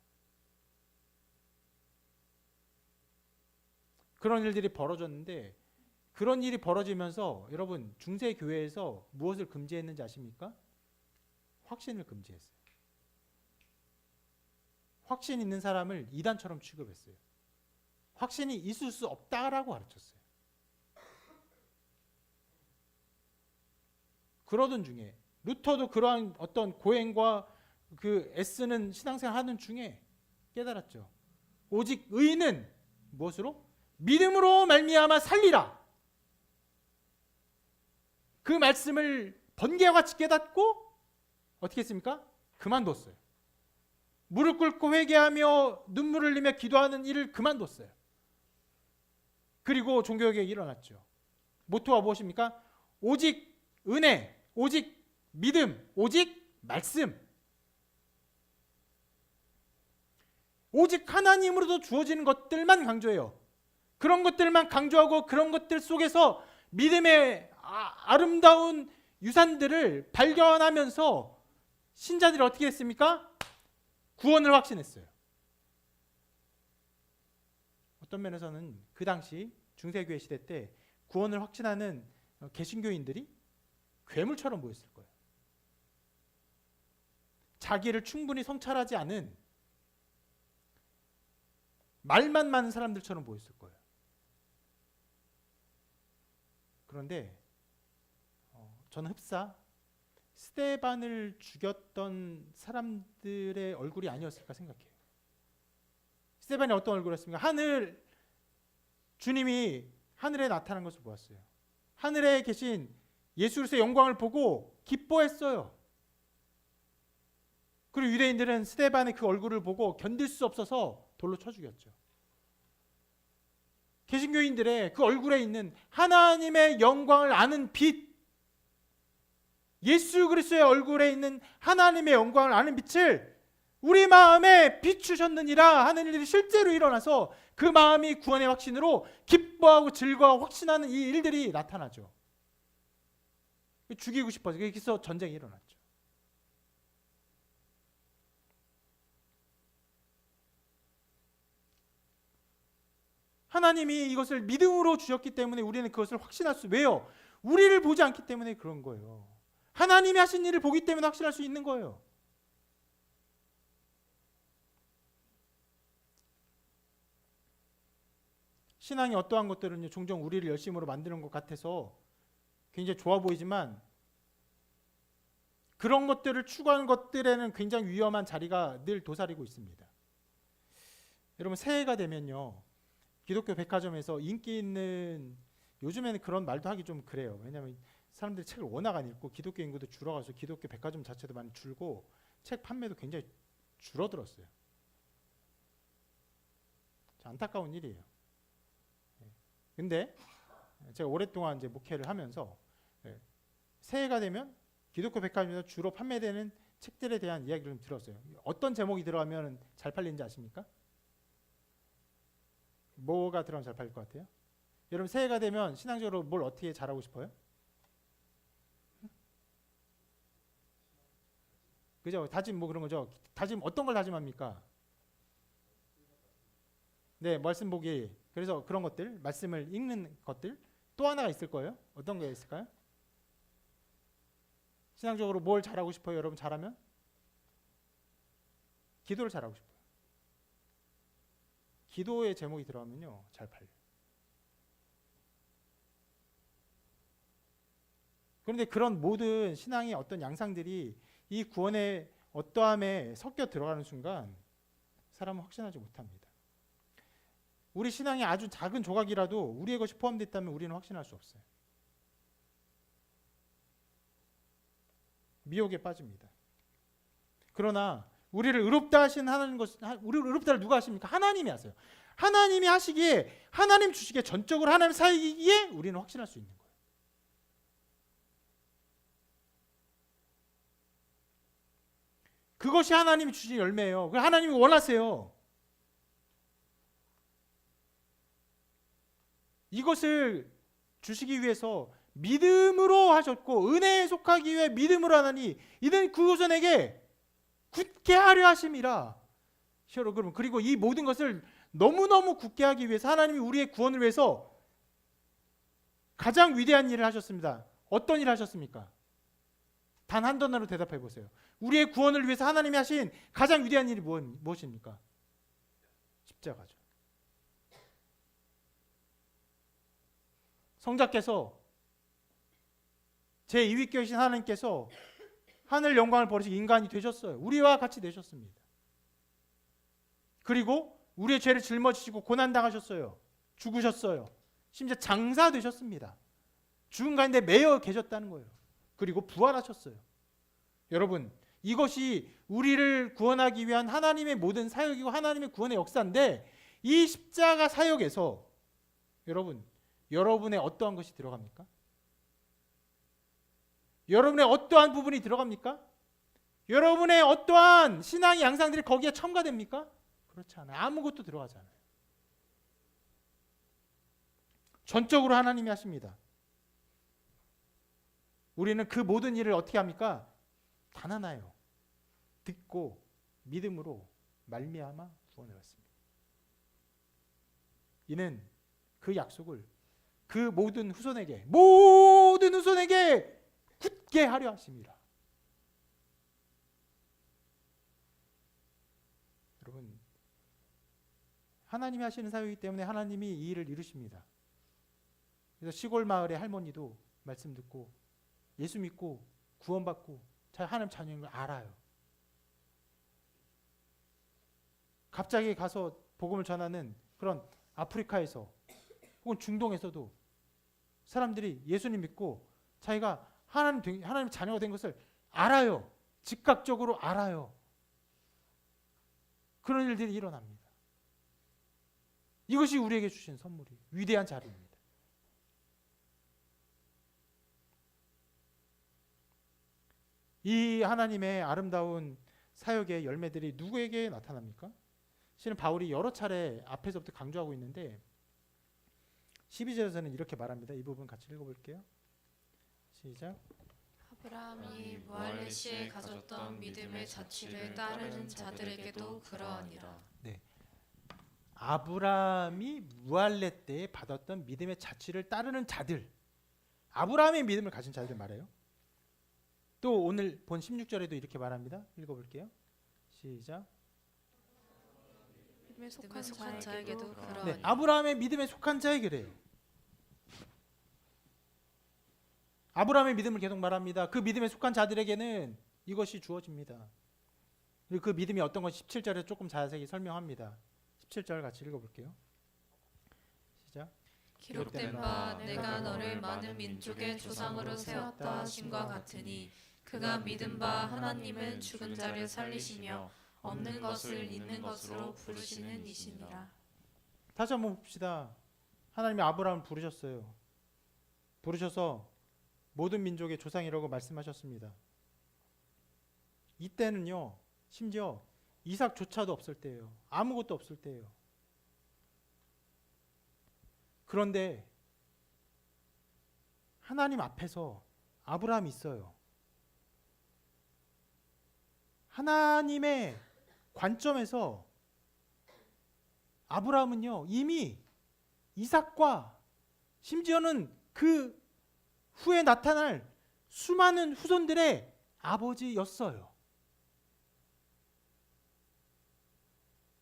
그런 일들이 벌어졌는데, 그런 일이 벌어지면서 여러분 중세 교회에서 무엇을 금지했는지 아십니까? 확신을 금지했어요. 확신 있는 사람을 이단처럼 취급했어요. 확신이 있을 수 없다라고 가르쳤어요. 그러던 중에 루터도 그러한 어떤 고행과 그 애쓰는 신앙생활 하는 중에 깨달았죠. 오직 의인은 무엇으로? 믿음으로 말미암아 살리라. 그 말씀을 번개와 같이 깨닫고 어떻게 했습니까? 그만뒀어요. 무릎 꿇고 회개하며 눈물을 흘리며 기도하는 일을 그만뒀어요. 그리고 종교개혁이 일어났죠. 모토가 무엇입니까? 오직 은혜, 오직 믿음, 오직 말씀. 오직 하나님으로도 주어지는 것들만 강조해요. 그런 것들만 강조하고 그런 것들 속에서 믿음의 아름다운 유산들을 발견하면서 신자들이 어떻게 했습니까? 구원을 확신했어요. 어떤 면에서는 그 당시 중세교회 시대 때 구원을 확신하는 개신교인들이 괴물처럼 보였을 거예요. 자기를 충분히 성찰하지 않은 말만 많은 사람들처럼 보였을 거예요. 그런데 저는 흡사 스데반을 죽였던 사람들의 얼굴이 아니었을까 생각해요. 스데반이 어떤 얼굴이었습니까? 주님이 하늘에 나타난 것을 보았어요. 하늘에 계신 예수 그리스도의 영광을 보고 기뻐했어요. 그리고 유대인들은 스데반의 그 얼굴을 보고 견딜 수 없어서 돌로 쳐 죽였죠. 개신교인들의 그 얼굴에 있는 하나님의 영광을 아는 빛, 예수 그리스도의 얼굴에 있는 하나님의 영광을 아는 빛을 우리 마음에 비추셨느니라 하는 일들이 실제로 일어나서 그 마음이 구원의 확신으로 기뻐하고 즐거워하고 확신하는 이 일들이 나타나죠. 죽이고 싶어서 여기서 전쟁이 일어났죠. 하나님이 이것을 믿음으로 주셨기 때문에 우리는 그것을 확신할 수, 왜요? 우리를 보지 않기 때문에 그런 거예요. 하나님이 하신 일을 보기 때문에 확신할 수 있는 거예요. 신앙이 어떠한 것들은 종종 우리를 열심으로 만드는 것 같아서 굉장히 좋아 보이지만 그런 것들을 추구하는 것들에는 굉장히 위험한 자리가 늘 도사리고 있습니다. 여러분 새해가 되면요, 기독교 백화점에서 인기 있는, 요즘에는 그런 말도 하기 좀 그래요. 왜냐하면 사람들이 책을 워낙 안 읽고 기독교 인구도 줄어가서 기독교 백화점 자체도 많이 줄고 책 판매도 굉장히 줄어들었어요. 안타까운 일이에요. 근데 제가 오랫동안 이제 목회를 하면서 새해가 되면 기독교 백화점에서 주로 판매되는 책들에 대한 이야기를 좀 들었어요. 어떤 제목이 들어가면 잘 팔리는지 아십니까? 뭐가 들어가면 잘 팔릴 것 같아요? 여러분 새해가 되면 신앙적으로 뭘 어떻게 잘하고 싶어요? 그죠? 다짐 뭐 그런 거죠. 다짐 어떤 걸 다짐합니까? 네, 말씀 보기. 그래서 그런 것들, 말씀을 읽는 것들. 또 하나가 있을 거예요. 어떤 게 있을까요? 신앙적으로 뭘 잘하고 싶어요? 여러분 잘하면? 기도를 잘하고 싶어요. 기도의 제목이 들어가면요, 잘 팔려요. 그런데 그런 모든 신앙의 어떤 양상들이 이 구원의 어떠함에 섞여 들어가는 순간 사람은 확신하지 못합니다. 우리 신앙이 아주 작은 조각이라도 우리의 것이 포함됐다면 우리는 확신할 수 없어요. 미혹에 빠집니다. 그러나 우리를 의롭다 하신 하나님 우리를 의롭다를 누가 하십니까? 하나님이 하세요. 하나님이 하시기에, 하나님 주시기에, 전적으로 하나님 사이기에 우리는 확신할 수 있는 거예요. 그것이 하나님이 주신 열매예요. 그걸 하나님이 원하세요. 이것을 주시기 위해서 믿음으로 하셨고 은혜에 속하기 위해 믿음으로 하나니 이는 그 후손에게 굳게 하려 하심이라. 여러분, 그리고 이 모든 것을 너무너무 굳게 하기 위해서 하나님이 우리의 구원을 위해서 가장 위대한 일을 하셨습니다. 어떤 일을 하셨습니까? 단 한 단어로 대답해 보세요. 우리의 구원을 위해서 하나님이 하신 가장 위대한 일이 무엇입니까? 십자가죠. 성자께서, 제2위께이신 하나님께서 하늘 영광을 버리시고 인간이 되셨어요. 우리와 같이 되셨습니다. 그리고 우리의 죄를 짊어지시고 고난당하셨어요. 죽으셨어요. 심지어 장사되셨습니다. 죽은 가운데 매여 계셨다는 거예요. 그리고 부활하셨어요. 여러분, 이것이 우리를 구원하기 위한 하나님의 모든 사역이고 하나님의 구원의 역사인데, 이 십자가 사역에서 여러분의 어떠한 것이 들어갑니까? 여러분의 어떠한 부분이 들어갑니까? 여러분의 어떠한 신앙의 양상들이 거기에 첨가됩니까? 그렇지 않아요. 아무것도 들어가지 않아요. 전적으로 하나님이 하십니다. 우리는 그 모든 일을 어떻게 합니까? 단 하나예요. 듣고 믿음으로 말미암아 구원을 받습니다. 이는 그 약속을 그 모든 후손에게 굳게 하려 하심이라. 여러분, 하나님이 하시는 사역이기 때문에 하나님이 이 일을 이루십니다. 그래서 시골 마을의 할머니도 말씀 듣고 예수 믿고 구원받고 하나님 자녀인 걸 알아요. 갑자기 가서 복음을 전하는 그런 아프리카에서 혹은 중동에서도 사람들이 예수님 믿고 자기가 하나님 자녀가 된 것을 알아요. 즉각적으로 알아요. 그런 일들이 일어납니다. 이것이 우리에게 주신 선물이에요. 위대한 자리입니다. 이 하나님의 아름다운 사역의 열매들이 누구에게 나타납니까? 실은 바울이 여러 차례 앞에서부터 강조하고 있는데 12절에서는 이렇게 말합니다. 이 부분 같이 읽어볼게요. 시작. 아브라함이 무할레 시에 가졌던 믿음의 자취를 따르는 자들에게도 그러하니라. 네. 아브라함이 무할레 때에 받았던 믿음의 자취를 따르는 자들, 아브라함의 믿음을 가진 자들 말해요. 또 오늘 본 16절에도 이렇게 말합니다. 읽어볼게요. 시작. 믿음에 속한 자에게도 그러하니라. 네, 아브라함의 믿음에 속한 자에게 그래요. 아브라함의 믿음을 계속 말합니다. 그 믿음에 속한 자들에게는 이것이 주어집니다. 그리고 그 믿음이 어떤 건 17절에 조금 자세히 설명합니다. 17절 같이 읽어볼게요. 시작. 기록된 바 내가 너를 많은 민족의 조상으로 세웠다 하심과 같으니 그가 믿은 바 하나님은 죽은 자를 살리시며 없는 것을 있는 것으로 부르시는 이시니라. 다시 한번 봅시다. 하나님이 아브라함을 부르셨어요. 부르셔서 모든 민족의 조상이라고 말씀하셨습니다. 이때는요, 심지어 이삭조차도 없을 때예요. 아무것도 없을 때예요. 그런데 하나님 앞에서 아브라함이 있어요. 하나님의 관점에서 아브라함은요, 이미 이삭과 심지어는 그 후에 나타날 수많은 후손들의 아버지였어요.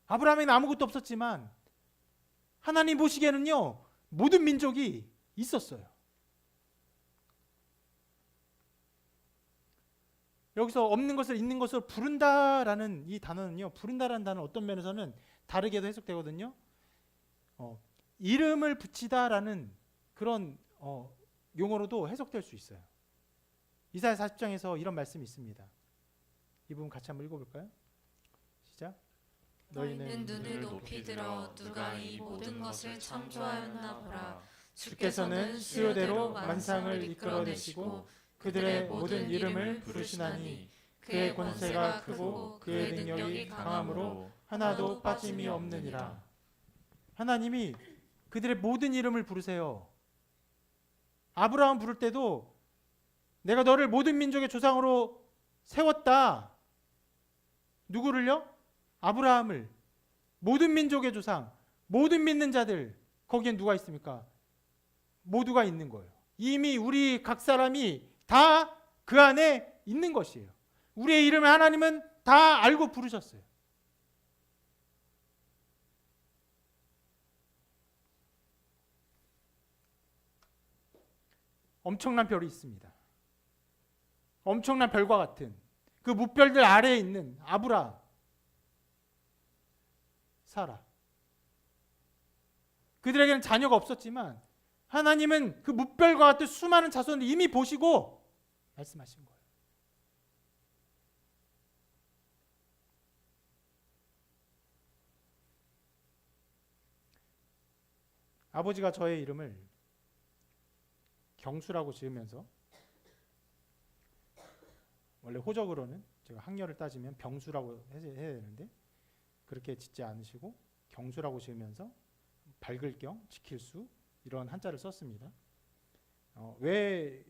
아브라함에는 아무것도 없었지만 하나님 보시기에는요, 모든 민족이 있었어요. 여기서 없는 것을 있는 것으로 부른다라는 이 단어는요, 부른다라는 단어는 어떤 면에서는 다르게도 해석되거든요. 이름을 붙이다라는 그런 용어로도 해석될 수 있어요. 이사야 40장에서 이런 말씀이 있습니다. 이 부분 같이 한번 읽어볼까요? 시작. 너희는 눈을 높이 들어 누가 이 모든 것을 창조하였나 보라. 주께서는 수요대로 만상을 이끌어내시고 그들의 모든 이름을 부르시나니 그의 권세가 크고 그의 능력이 강함으로 하나도 빠짐이 없느니라. 하나님이 그들의 모든 이름을 부르세요. 아브라함 부를 때도 내가 너를 모든 민족의 조상으로 세웠다. 누구를요? 아브라함을. 모든 민족의 조상, 모든 믿는 자들, 거기엔 누가 있습니까? 모두가 있는 거예요. 이미 우리 각 사람이 다 그 안에 있는 것이에요. 우리의 이름을 하나님은 다 알고 부르셨어요. 엄청난 별이 있습니다. 엄청난 별과 같은 그 무별들 아래에 있는 아브라함, 사라. 그들에게는 자녀가 없었지만 하나님은 그 무별과 같은 수많은 자손을 이미 보시고 말씀하신 거예요. 아버지가 저의 이름을 경수라고 지으면서, 원래 호적으로는 제가 학렬을 따지면 병수라고 해야 되는데 그렇게 짓지 않으시고 경수라고 지으면서 밝을 경, 지킬 수, 이런 한자를 썼습니다. 왜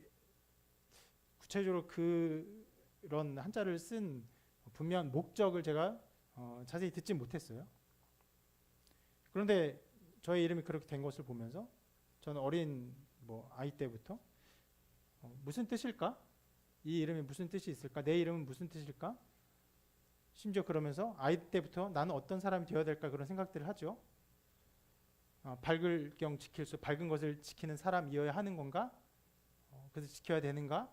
구체적으로 그런 한자를 쓴 분명한 목적을 제가 자세히 듣지 못했어요. 그런데 저의 이름이 그렇게 된 것을 보면서 저는 어린 아이 때부터 무슨 뜻일까? 이 이름이 무슨 뜻이 있을까? 내 이름은 무슨 뜻일까? 심지어 그러면서 아이 때부터 나는 어떤 사람이 되어야 될까 그런 생각들을 하죠. 밝을 경 지킬 수 밝은 것을 지키는 사람이어야 하는 건가? 그래서 지켜야 되는가?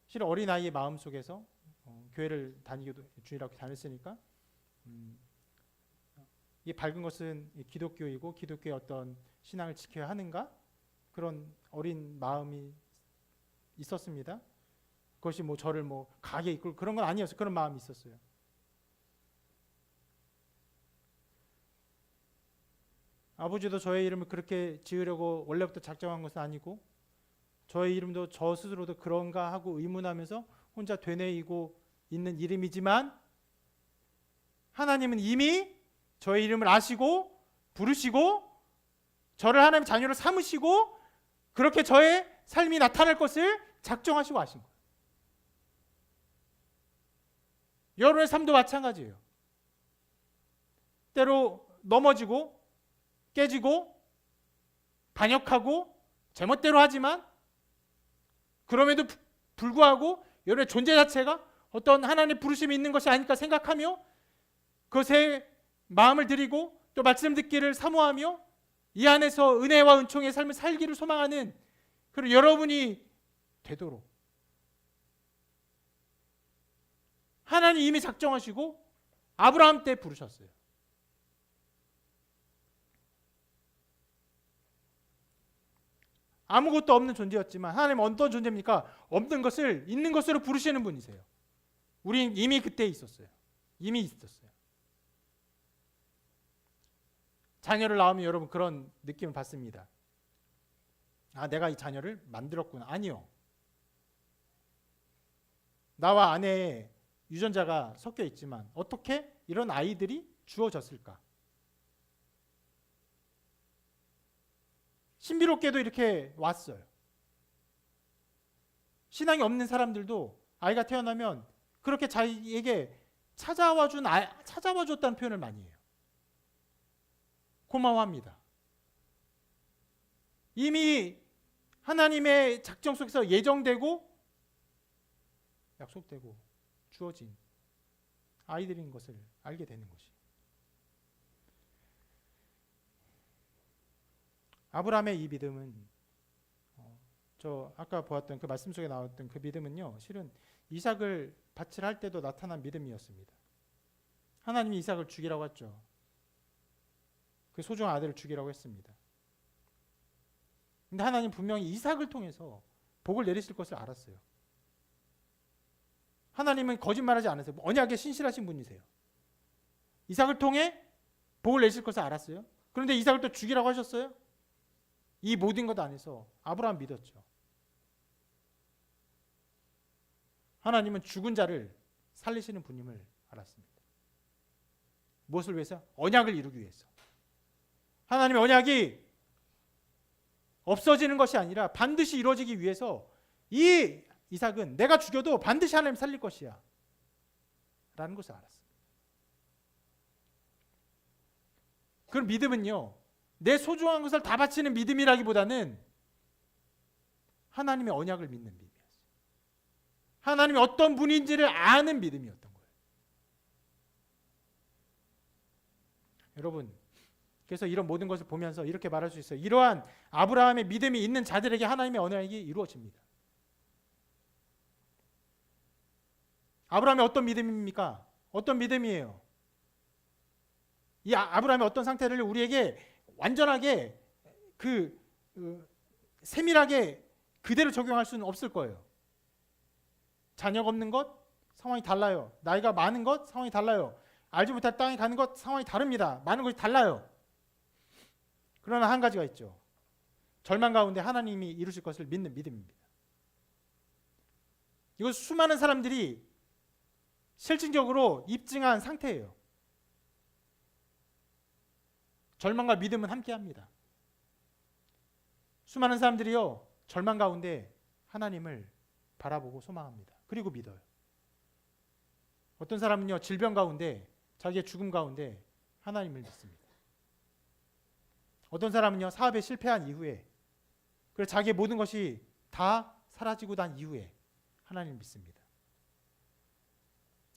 실은 어린아이의 마음속에서 교회를 다니기도 주일학교 다녔으니까 이 밝은 것은 기독교이고 기독교의 어떤 신앙을 지켜야 하는가? 그런 어린 마음이 있었습니다. 그것이 뭐 저를 뭐 가게 이끌고 그런 건 아니었어요. 그런 마음이 있었어요. 아버지도 저의 이름을 그렇게 지으려고 원래부터 작정한 것은 아니고 저의 이름도 저 스스로도 그런가 하고 의문하면서 혼자 되뇌이고 있는 이름이지만 하나님은 이미 저의 이름을 아시고 부르시고 저를 하나님 자녀로 삼으시고 그렇게 저의 삶이 나타날 것을 작정하시고 하신 거예요. 여러분의 삶도 마찬가지예요. 때로 넘어지고 깨지고 반역하고 제멋대로 하지만 그럼에도 불구하고 여러분의 존재 자체가 어떤 하나님의 부르심이 있는 것이 아닐까 생각하며 그것에 마음을 드리고 또 말씀 듣기를 사모하며 이 안에서 은혜와 은총의 삶을 살기를 소망하는 그리고 여러분이 되도록 하나님 이미 작정하시고 아브라함 때 부르셨어요. 아무것도 없는 존재였지만 하나님은 어떤 존재입니까? 없는 것을 있는 것으로 부르시는 분이세요. 우린 이미 그때 있었어요. 이미 있었어요. 자녀를 낳으면 여러분 그런 느낌을 받습니다. 아, 내가 이 자녀를 만들었구나. 아니요. 나와 아내의 유전자가 섞여 있지만 어떻게 이런 아이들이 주어졌을까? 신비롭게도 이렇게 왔어요. 신앙이 없는 사람들도 아이가 태어나면 그렇게 자기에게 찾아와 줬다는 표현을 많이 해요. 고마워합니다. 이미 하나님의 작정 속에서 예정되고 약속되고 주어진 아이들인 것을 알게 되는 것이. 아브라함의 이 믿음은 저 아까 보았던 그 말씀 속에 나왔던 그 믿음은요, 실은 이삭을 바치를 할 때도 나타난 믿음이었습니다. 하나님이 이삭을 죽이라고 했죠. 그 소중한 아들을 죽이라고 했습니다. 근데 하나님 분명히 이삭을 통해서 복을 내리실 것을 알았어요. 하나님은 거짓말하지 않으세요. 언약에 신실하신 분이세요. 이삭을 통해 복을 내실 것을 알았어요. 그런데 이삭을 또 죽이라고 하셨어요. 이 모든 것 안에서 아브라함 믿었죠. 하나님은 죽은 자를 살리시는 분임을 알았습니다. 무엇을 위해서? 언약을 이루기 위해서. 하나님의 언약이 없어지는 것이 아니라 반드시 이루어지기 위해서 이 이삭은 내가 죽여도 반드시 하나님 살릴 것이야 라는 것을 알았습니다. 그 믿음은요, 내 소중한 것을 다 바치는 믿음이라기보다는 하나님의 언약을 믿는 믿음이었어요. 하나님이 어떤 분인지를 아는 믿음이었던 거예요. 여러분, 그래서 이런 모든 것을 보면서 이렇게 말할 수 있어요. 이러한 아브라함의 믿음이 있는 자들에게 하나님의 언약이 이루어집니다. 아브라함이 어떤 믿음입니까? 어떤 믿음이에요? 이 아브라함의 어떤 상태를 우리에게 완전하게 세밀하게 그대로 적용할 수는 없을 거예요. 자녀가 없는 것 상황이 달라요. 나이가 많은 것 상황이 달라요. 알지 못할 땅에 가는 것 상황이 다릅니다. 많은 것이 달라요. 그러나 한 가지가 있죠. 절망 가운데 하나님이 이루실 것을 믿는 믿음입니다. 이것 수많은 사람들이 실증적으로 입증한 상태예요. 절망과 믿음은 함께합니다. 수많은 사람들이요, 절망 가운데 하나님을 바라보고 소망합니다. 그리고 믿어요. 어떤 사람은요, 질병 가운데, 자기의 죽음 가운데 하나님을 믿습니다. 어떤 사람은요, 사업에 실패한 이후에, 그래서 자기의 모든 것이 다 사라지고 난 이후에 하나님을 믿습니다.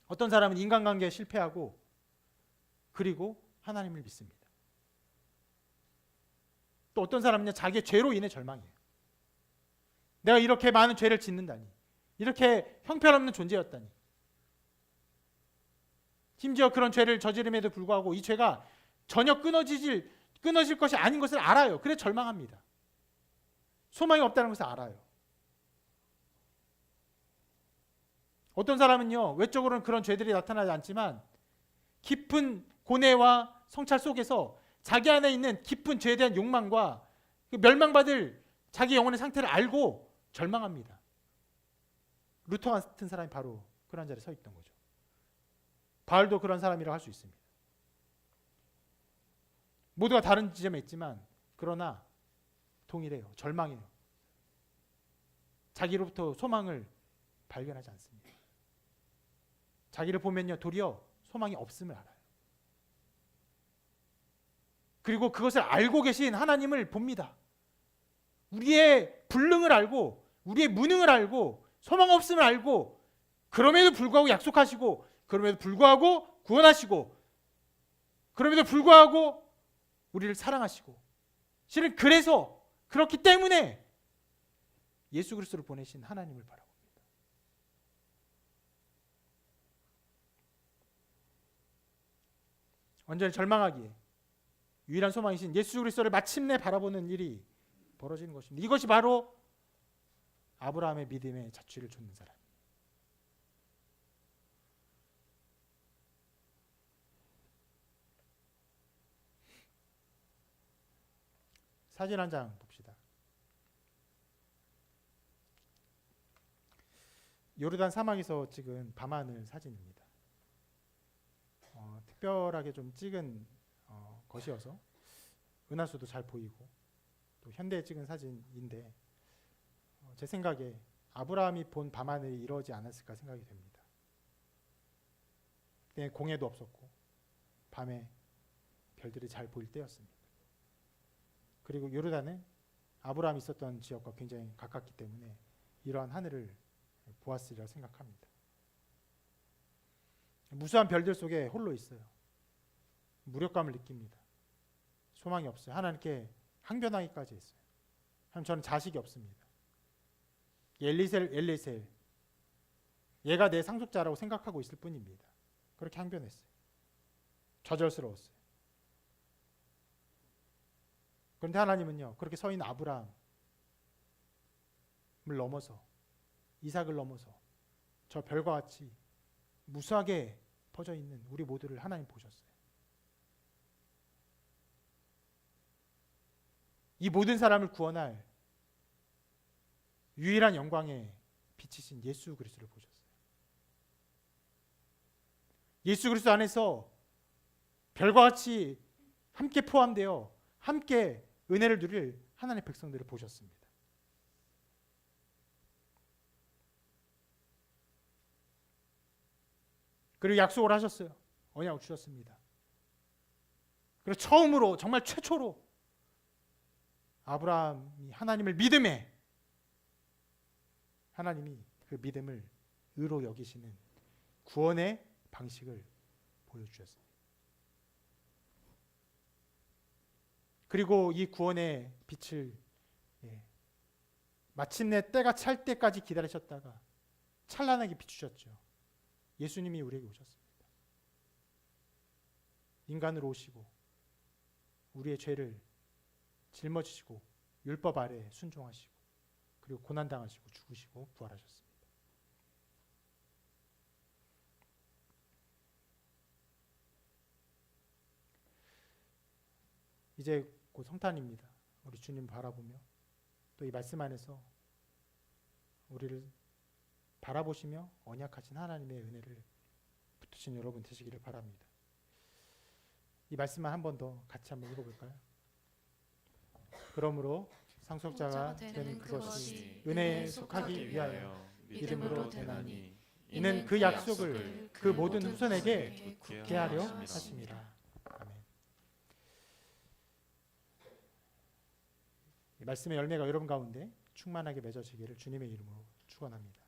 어떤 사람은 인간관계에 실패하고 그리고 하나님을 믿습니다. 또 어떤 사람은요, 자기의 죄로 인해 절망해요. 내가 이렇게 많은 죄를 짓는다니, 이렇게 형편없는 존재였다니, 심지어 그런 죄를 저지름에도 불구하고 이 죄가 전혀 끊어질 것이 아닌 것을 알아요. 그래서 절망합니다. 소망이 없다는 것을 알아요. 어떤 사람은요, 외적으로는 그런 죄들이 나타나지 않지만 깊은 고뇌와 성찰 속에서 자기 안에 있는 깊은 죄에 대한 욕망과 그 멸망받을 자기 영혼의 상태를 알고 절망합니다. 루터 같은 사람이 바로 그런 자리에 서 있던 거죠. 바울도 그런 사람이라고 할 수 있습니다. 모두가 다른 지점에 있지만 그러나 동일해요. 절망해요. 자기로부터 소망을 발견하지 않습니다. 자기를 보면요, 도리어 소망이 없음을 알아요. 그리고 그것을 알고 계신 하나님을 봅니다. 우리의 불능을 알고, 우리의 무능을 알고, 소망 없음을 알고, 그럼에도 불구하고 약속하시고, 그럼에도 불구하고 구원하시고, 그럼에도 불구하고 우리를 사랑하시고, 실은 그래서, 그렇기 때문에 예수 그리스도를 보내신 하나님을 바라봅니다. 완전히 절망하기에 유일한 소망이신 예수 그리스도를 마침내 바라보는 일이 벌어지는 것입니다. 이것이 바로 아브라함의 믿음의 자취를 좇는 사람. 사진 한 장 봅시다. 요르단 사막에서 찍은 밤하늘 사진입니다. 특별하게 좀 찍은 것이어서 은하수도 잘 보이고 또 현대에 찍은 사진인데 제 생각에 아브라함이 본 밤하늘이 이러지 않았을까 생각이 됩니다. 그때 공해도 없었고 밤에 별들이 잘 보일 때였습니다. 그리고 요르단은 아브라함이 있었던 지역과 굉장히 가깝기 때문에 이러한 하늘을 보았으리라 생각합니다. 무수한 별들 속에 홀로 있어요. 무력감을 느낍니다. 소망이 없어요. 하나님께 항변하기까지 했어요. 하나님, 저는 자식이 없습니다. 엘리셀 얘가 내 상속자라고 생각하고 있을 뿐입니다. 그렇게 항변했어요. 좌절스러웠어요. 그런데 하나님은요, 그렇게 서 있는 아브라함을 넘어서, 이삭을 넘어서 저 별과 같이 무수하게 퍼져 있는 우리 모두를 하나님 보셨어요. 이 모든 사람을 구원할 유일한 영광의 빛이신 예수 그리스도를 보셨어요. 예수 그리스도 안에서 별과 같이 함께 포함되어 함께 은혜를 누릴 하나님의 백성들을 보셨습니다. 그리고 약속을 하셨어요. 언약을 주셨습니다. 그리고 처음으로, 정말 최초로 아브라함이 하나님을 믿음에, 하나님이 그 믿음을 의로 여기시는 구원의 방식을 보여주셨습니다. 그리고 이 구원의 빛을 마침내 때가 찰 때까지 기다리셨다가 찬란하게 비추셨죠. 예수님이 우리에게 오셨습니다. 인간으로 오시고 우리의 죄를 짊어지시고 율법 아래 순종하시고 그리고 고난당하시고 죽으시고 부활하셨습니다. 이제 곧 성탄입니다. 우리 주님 바라보며 또 이 말씀 안에서 우리를 바라보시며 언약하신 하나님의 은혜를 붙드신 여러분 되시기를 바랍니다. 이 말씀만 한 번 더 같이 한번 읽어볼까요? 그러므로 상속자가 되는 그것이 은혜에 속하기 위하여 믿음으로 되나니 이는 그 약속을 그 모든 후손에게 굳게 하려 하심이라. 아멘. 이 말씀의 열매가 여러분 가운데 충만하게 맺어지기를 주님의 이름으로 축원합니다.